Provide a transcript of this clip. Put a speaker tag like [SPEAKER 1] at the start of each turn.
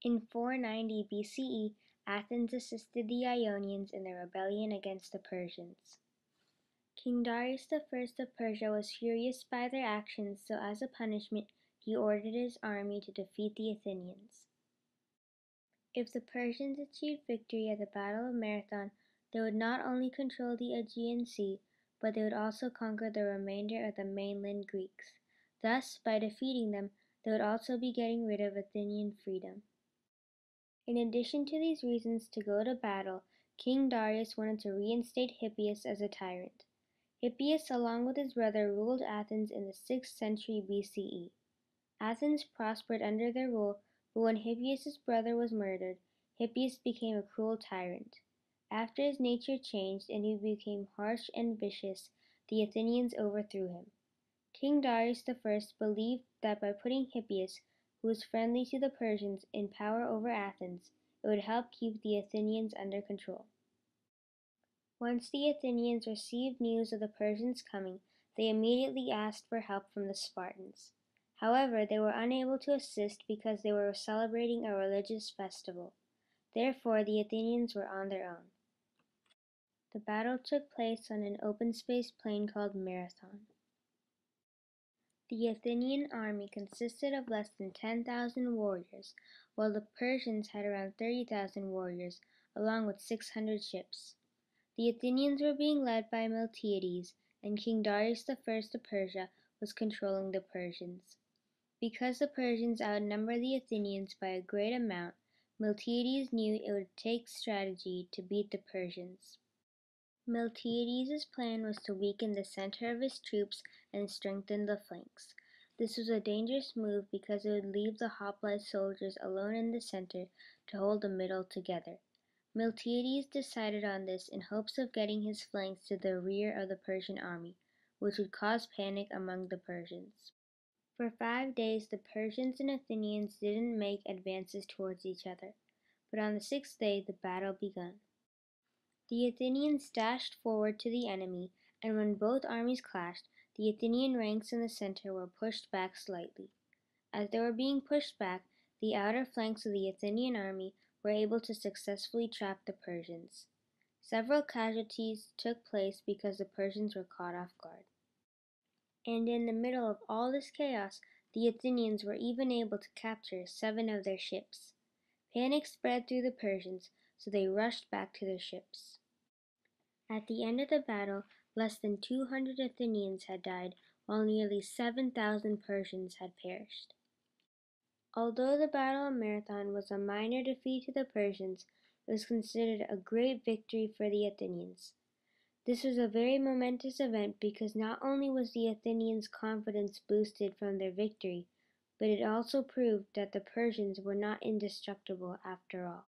[SPEAKER 1] In 490 BCE, Athens assisted the Ionians in their rebellion against the Persians. King Darius I of Persia was furious by their actions, so as a punishment, he ordered his army to defeat the Athenians. If the Persians achieved victory at the Battle of Marathon, they would not only control the Aegean Sea, but they would also conquer the remainder of the mainland Greeks. Thus, by defeating them, they would also be getting rid of Athenian freedom. In addition to these reasons to go to battle, King Darius wanted to reinstate Hippias as a tyrant. Hippias, along with his brother, ruled Athens in the 6th century BCE. Athens prospered under their rule, but when Hippias' brother was murdered, Hippias became a cruel tyrant. After his nature changed and he became harsh and vicious, the Athenians overthrew him. King Darius I believed that by putting Hippias, who was friendly to the Persians, in power over Athens, it would help keep the Athenians under control. Once the Athenians received news of the Persians' coming, they immediately asked for help from the Spartans. However, they were unable to assist because they were celebrating a religious festival. Therefore, the Athenians were on their own. The battle took place on an open-space plain called Marathon. The Athenian army consisted of less than 10,000 warriors, while the Persians had around 30,000 warriors, along with 600 ships. The Athenians were being led by Miltiades, and King Darius I of Persia was controlling the Persians. Because the Persians outnumbered the Athenians by a great amount, Miltiades knew it would take strategy to beat the Persians. Miltiades' plan was to weaken the center of his troops and strengthen the flanks. This was a dangerous move because it would leave the hoplite soldiers alone in the center to hold the middle together. Miltiades decided on this in hopes of getting his flanks to the rear of the Persian army, which would cause panic among the Persians. For 5 days the Persians and Athenians didn't make advances towards each other, but on the 6th day the battle began. The Athenians dashed forward to the enemy, and when both armies clashed, the Athenian ranks in the center were pushed back slightly. As they were being pushed back, the outer flanks of the Athenian army were able to successfully trap the Persians. Several casualties took place because the Persians were caught off guard. And in the middle of all this chaos, the Athenians were even able to capture 7 of their ships. Panic spread through the Persians, so they rushed back to their ships. At the end of the battle, less than 200 Athenians had died, while nearly 7,000 Persians had perished. Although the Battle of Marathon was a minor defeat to the Persians, it was considered a great victory for the Athenians. This was a very momentous event because not only was the Athenians' confidence boosted from their victory, but it also proved that the Persians were not indestructible after all.